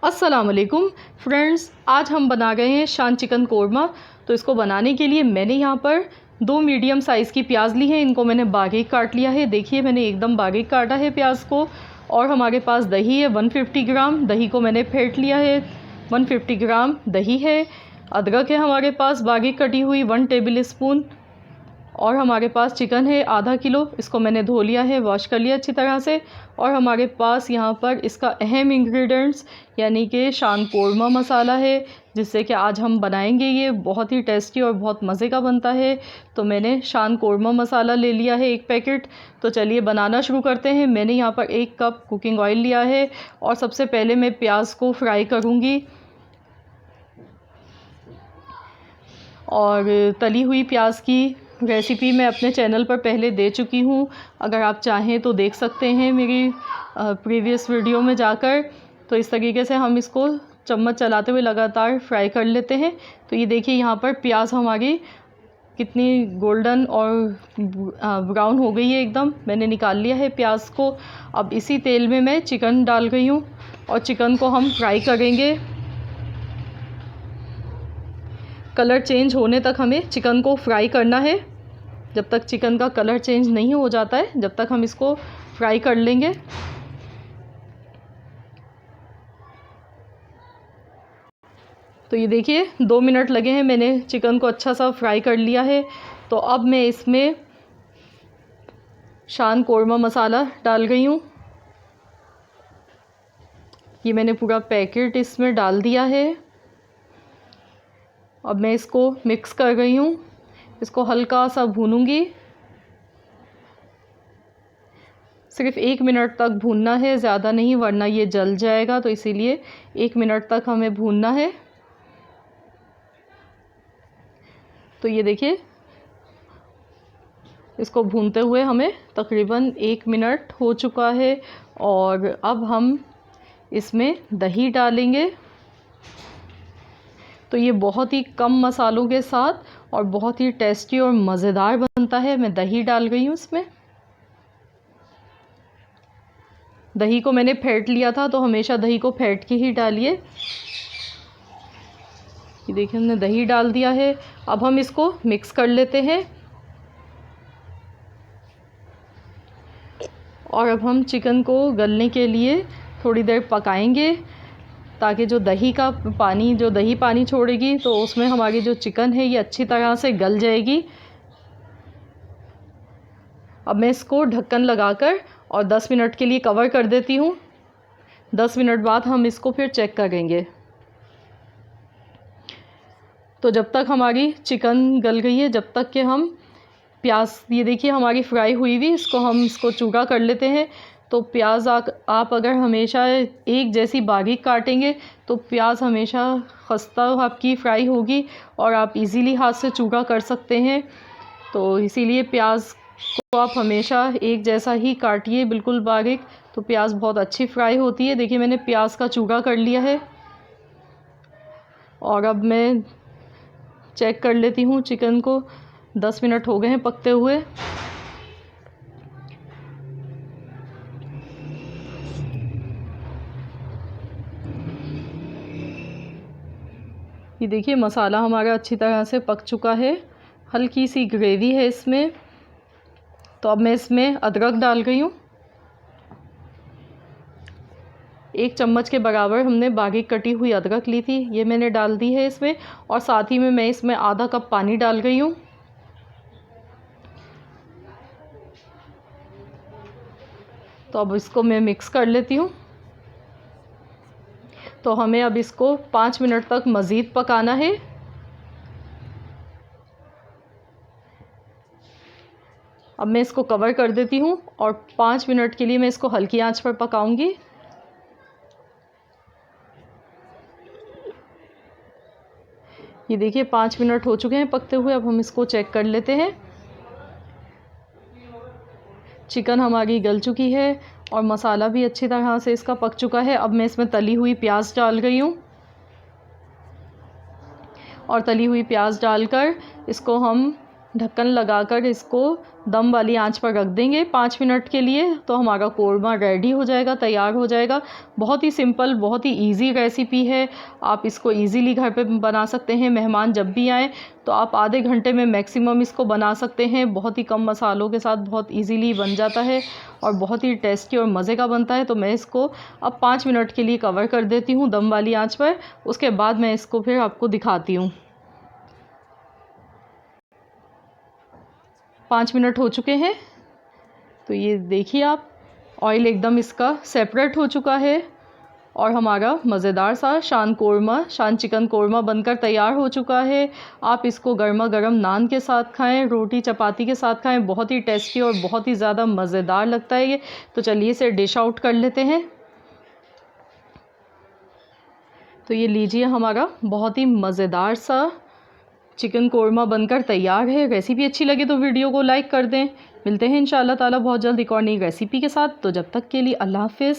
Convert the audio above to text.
अस्सलाम वालेकुम फ्रेंड्स, आज हम बना रहे हैं शान चिकन कोरमा। तो इसको बनाने के लिए मैंने यहाँ पर 2 मीडियम साइज़ की प्याज ली है। इनको मैंने बारीक काट लिया है। देखिए मैंने एकदम बारीक काटा है प्याज को। और हमारे पास दही है 150 ग्राम, दही को मैंने फेंट लिया है। 150 ग्राम दही है। अदरक है हमारे पास बारीक कटी हुई 1 टेबल स्पून। और हमारे पास चिकन है आधा किलो, इसको मैंने धो लिया है, वॉश कर लिया अच्छी तरह से। और हमारे पास यहाँ पर इसका अहम इंग्रेडिएंट्स यानी कि शान कोरमा मसाला है, जिससे कि आज हम बनाएंगे। ये बहुत ही टेस्टी और बहुत मज़े का बनता है। तो मैंने शान कोरमा मसाला ले लिया है 1 पैकेट। तो चलिए बनाना शुरू करते हैं। मैंने यहाँ पर 1 कप कुकिंग ऑयल लिया है और सबसे पहले मैं प्याज को फ्राई करूँगी। और तली हुई प्याज की रेसिपी मैं अपने चैनल पर पहले दे चुकी हूँ, अगर आप चाहें तो देख सकते हैं मेरी प्रीवियस वीडियो में जाकर। तो इस तरीके से हम इसको चम्मच चलाते हुए लगातार फ्राई कर लेते हैं। तो ये देखिए यहाँ पर प्याज हमारी कितनी गोल्डन और ब्राउन हो गई है एकदम। मैंने निकाल लिया है प्याज को। अब इसी तेल में मैं चिकन डाल गई हूँ और चिकन को हम फ्राई करेंगे। कलर चेंज होने तक हमें चिकन को फ्राई करना है। जब तक चिकन का कलर चेंज नहीं हो जाता है, जब तक हम इसको फ्राई कर लेंगे। तो ये देखिए 2 मिनट लगे हैं, मैंने चिकन को अच्छा सा फ्राई कर लिया है। तो अब मैं इसमें शान कोरमा मसाला डाल गई हूँ। ये मैंने पूरा पैकेट इसमें डाल दिया है। अब मैं इसको मिक्स कर गई हूँ। इसको हल्का सा भूनूंगी। सिर्फ 1 मिनट तक भूनना है, ज़्यादा नहीं, वरना ये जल जाएगा। तो इसीलिए 1 मिनट तक हमें भूनना है। तो ये देखिए इसको भूनते हुए हमें तकरीबन 1 मिनट हो चुका है। और अब हम इसमें दही डालेंगे। तो ये बहुत ही कम मसालों के साथ और बहुत ही टेस्टी और मज़ेदार बनता है। मैं दही डाल गई हूँ इसमें। दही को मैंने फेंट लिया था, तो हमेशा दही को फेंट के ही डालिए। ये देखिए हमने दही डाल दिया है। अब हम इसको मिक्स कर लेते हैं। और अब हम चिकन को गलने के लिए थोड़ी देर पकाएंगे, ताकि जो दही का पानी, जो दही पानी छोड़ेगी, तो उसमें हमारी जो चिकन है ये अच्छी तरह से गल जाएगी। अब मैं इसको ढक्कन लगाकर और 10 मिनट के लिए कवर कर देती हूँ। 10 मिनट बाद हम इसको फिर चेक करेंगे। तो जब तक हमारी चिकन गल गई है, जब तक कि हम प्याज, ये देखिए हमारी फ्राई हुई हुई, इसको चूरा कर लेते हैं। तो प्याज आप अगर हमेशा एक जैसी बारीक काटेंगे तो प्याज हमेशा खस्ता आपकी फ्राई होगी और आप इजीली हाथ से चूरा कर सकते हैं। तो इसीलिए प्याज को आप हमेशा एक जैसा ही काटिए, बिल्कुल बारीक, तो प्याज बहुत अच्छी फ्राई होती है। देखिए मैंने प्याज का चूरा कर लिया है। और अब मैं चेक कर लेती हूँ चिकन को। 10 मिनट हो गए हैं पकते हुए। ये देखिए मसाला हमारा अच्छी तरह से पक चुका है। हल्की सी ग्रेवी है इसमें। तो अब मैं इसमें अदरक डाल गई हूँ। 1 चम्मच के बराबर हमने बारीक कटी हुई अदरक ली थी, ये मैंने डाल दी है इसमें। और साथ ही में मैं इसमें आधा कप पानी डाल गई हूँ। तो अब इसको मैं मिक्स कर लेती हूँ। तो हमें अब इसको 5 मिनट तक मज़ीद पकाना है। अब मैं इसको कवर कर देती हूँ और 5 मिनट के लिए मैं इसको हल्की आंच पर पकाऊंगी। ये देखिए 5 मिनट हो चुके हैं पकते हुए। अब हम इसको चेक कर लेते हैं। चिकन हमारी गल चुकी है और मसाला भी अच्छी तरह से इसका पक चुका है। अब मैं इसमें तली हुई प्याज डाल गई हूँ। और तली हुई प्याज डालकर इसको हम ढक्कन लगाकर इसको दम वाली आंच पर रख देंगे 5 मिनट के लिए, तो हमारा कोरमा रेडी हो जाएगा, तैयार हो जाएगा। बहुत ही सिंपल, बहुत ही इजी रेसिपी है। आप इसको इजीली घर पे बना सकते हैं। मेहमान जब भी आएँ तो आप आधे घंटे में मैक्सिमम इसको बना सकते हैं। बहुत ही कम मसालों के साथ बहुत इजीली बन जाता है और बहुत ही टेस्टी और मज़े का बनता है। तो मैं इसको अब 5 मिनट के लिए कवर कर देती हूँ दम वाली आंच पर। उसके बाद मैं इसको फिर आपको दिखाती हूँ। 5 मिनट हो चुके हैं, तो ये देखिए आप, ऑयल एकदम इसका सेपरेट हो चुका है और हमारा मज़ेदार सा शान चिकन कोरमा बनकर तैयार हो चुका है। आप इसको गर्मा गर्म नान के साथ खाएं, रोटी चपाती के साथ खाएं। बहुत ही टेस्टी और बहुत ही ज़्यादा मज़ेदार लगता है ये। तो चलिए इसे डिश आउट कर लेते हैं। तो ये लीजिए, हमारा बहुत ही मज़ेदार सा चिकन कोरमा बनकर तैयार है। रेसिपी अच्छी लगे तो वीडियो को लाइक कर दें। मिलते हैं इंशाअल्लाह ताला बहुत जल्द एक और नई रेसिपी के साथ। तो जब तक के लिए अल्लाह हाफ़िज़।